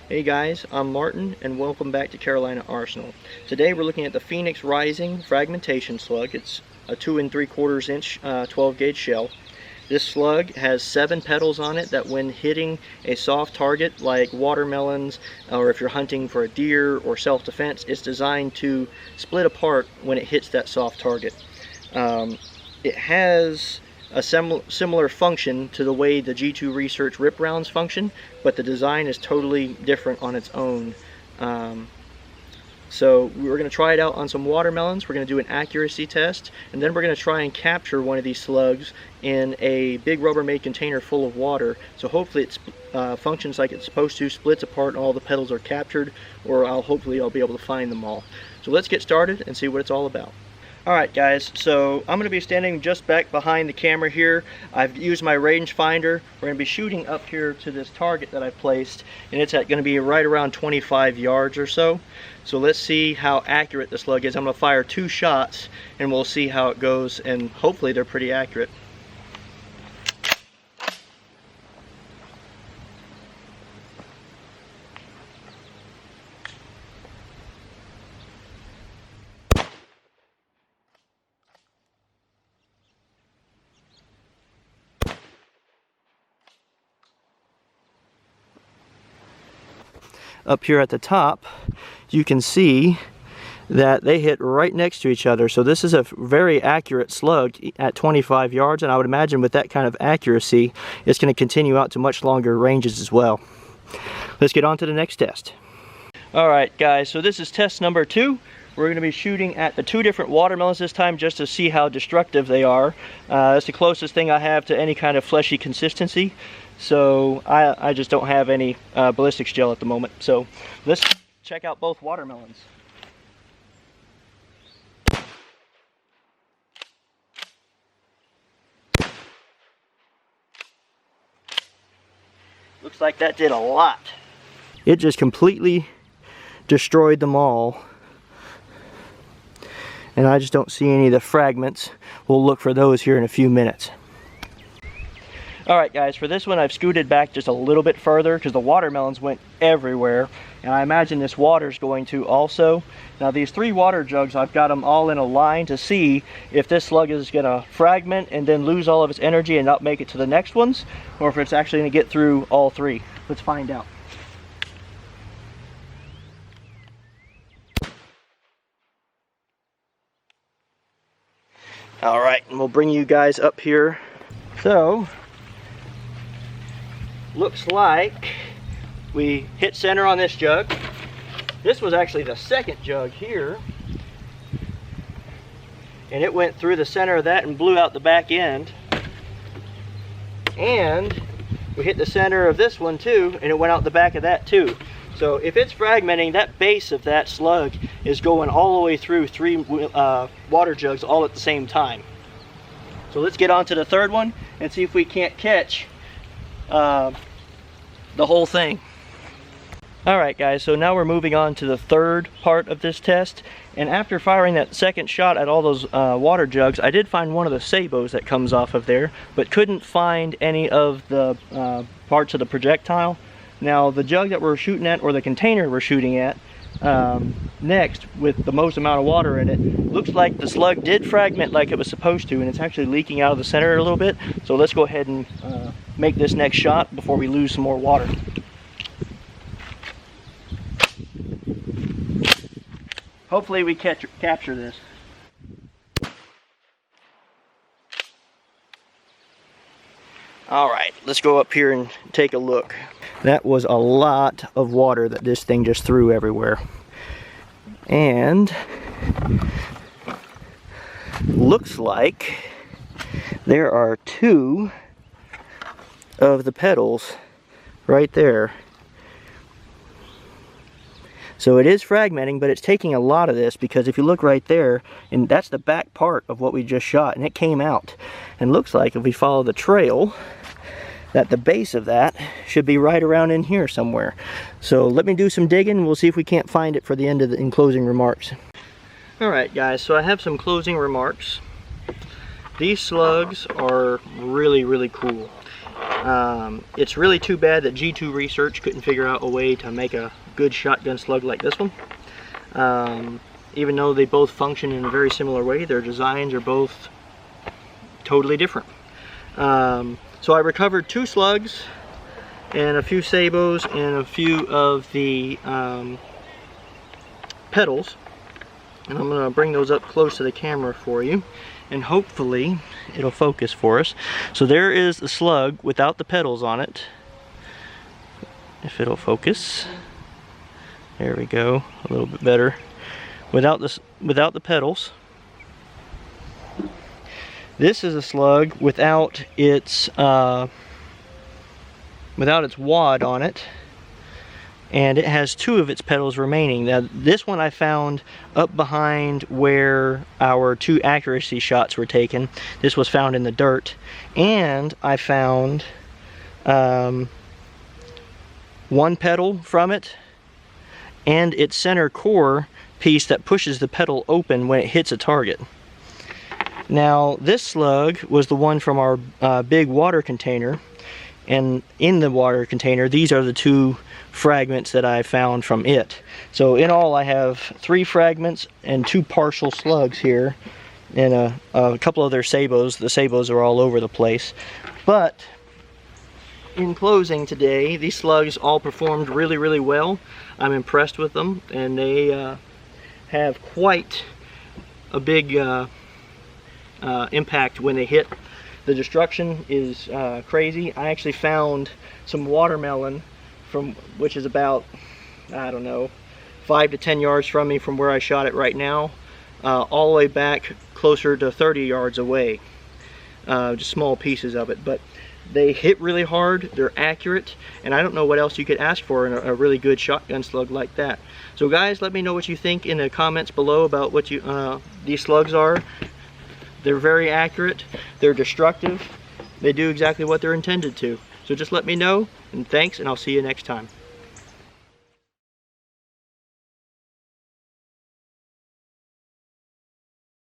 Hey guys, I'm Martin and welcome back to Carolina Arsenal. Today we're looking at the Phoenix Rising Fragmentation Slug. It's a 2 3/4 inch 12 gauge shell. This slug has 7 petals on it that when hitting a soft target like watermelons, or if you're hunting for a deer or self-defense, it's designed to split apart when it hits that soft target. It has a similar function to the way the G2 Research rip rounds function, but the design is totally different on its own. So we're going to try it out on some watermelons. We're going to do an accuracy test, and then we're going to try and capture one of these slugs in a big Rubbermaid container full of water. So hopefully it functions like it's supposed to, splits apart and all the petals are captured, or hopefully I'll be able to find them all. So let's get started and see what it's all about. Alright guys, so I'm going to be standing just back behind the camera here. I've used my rangefinder. We're going to be shooting up here to this target that I've placed, and it's going to be right around 25 yards or so. So let's see how accurate the slug is. I'm going to fire 2 shots and we'll see how it goes, and hopefully they're pretty accurate. Up here at the top, you can see that they hit right next to each other. So this is a very accurate slug at 25 yards, and I would imagine with that kind of accuracy, it's going to continue out to much longer ranges as well. Let's get on to the next test. Alright guys, so this is test number 2. We're going to be shooting at the 2 different watermelons this time just to see how destructive they are. That's the closest thing I have to any kind of fleshy consistency. So I just don't have any ballistics gel at the moment. So let's check out both watermelons. Looks like that did a lot. It just completely destroyed them all. And I just don't see any of the fragments. We'll look for those here in a few minutes. Alright guys, for this one I've scooted back just a little bit further because the watermelons went everywhere, and I imagine this water's going to also. Now these 3 water jugs, I've got them all in a line to see if this slug is going to fragment and then lose all of its energy and not make it to the next ones, or if it's actually going to get through all 3. Let's find out. Alright, and we'll bring you guys up here. So looks like we hit center on this jug. This was actually the second jug here, and it went through the center of that and blew out the back end. And we hit the center of this one too, and it went out the back of that too. So if it's fragmenting, that base of that slug is going all the way through 3 water jugs all at the same time. So let's get on to the third one and see if we can't catch the whole thing. Alright guys, so now we're moving on to the third part of this test, and after firing that second shot at all those water jugs, I did find one of the sabots that comes off of there, but couldn't find any of the parts of the projectile. Now the jug that we're shooting at, or the container we're shooting at next, with the most amount of water in it, looks like the slug did fragment like it was supposed to, and it's actually leaking out of the center a little bit. So let's go ahead and make this next shot before we lose some more water. Hopefully we capture this. Alright, let's go up here and take a look. That was a lot of water that this thing just threw everywhere. And looks like there are 2 of the petals right there. So it is fragmenting, but it's taking a lot of this, because if you look right there, and that's the back part of what we just shot, and it came out. And looks like if we follow the trail, that the base of that should be right around in here somewhere. So let me do some digging, and we'll see if we can't find it for the end of the closing remarks. Alright guys, so I have some closing remarks. These slugs are really, really cool. It's really too bad that G2 Research couldn't figure out a way to make a good shotgun slug like this one. Even though they both function in a very similar way, their designs are both totally different. So I recovered 2 slugs and a few sabots and a few of the petals, and I'm going to bring those up close to the camera for you, and hopefully it'll focus for us. So there is the slug without the petals on it, if it'll focus. There we go, a little bit better. Without the petals. This is a slug without its wad on it, and it has 2 of its petals remaining. Now this one I found up behind where our 2 accuracy shots were taken. This was found in the dirt, and I found 1 petal from it and its center core piece that pushes the petal open when it hits a target. Now this slug was the one from our big water container, and in the water container these are the 2 fragments that I found from it. So in all I have 3 fragments and 2 partial slugs here, and a couple of their sabots. The sabots are all over the place. But in closing today, these slugs all performed really, really well. I'm impressed with them, and they have quite a big impact when they hit. The destruction is crazy. I actually found some watermelon which is about, I don't know, 5 to 10 yards from me from where I shot it right now, all the way back closer to 30 yards away. Just small pieces of it, but they hit really hard, they're accurate, and I don't know what else you could ask for in a really good shotgun slug like that. So guys, let me know what you think in the comments below about what these slugs are. They're very accurate, they're destructive, they do exactly what they're intended to. So just let me know, and thanks, and I'll see you next time.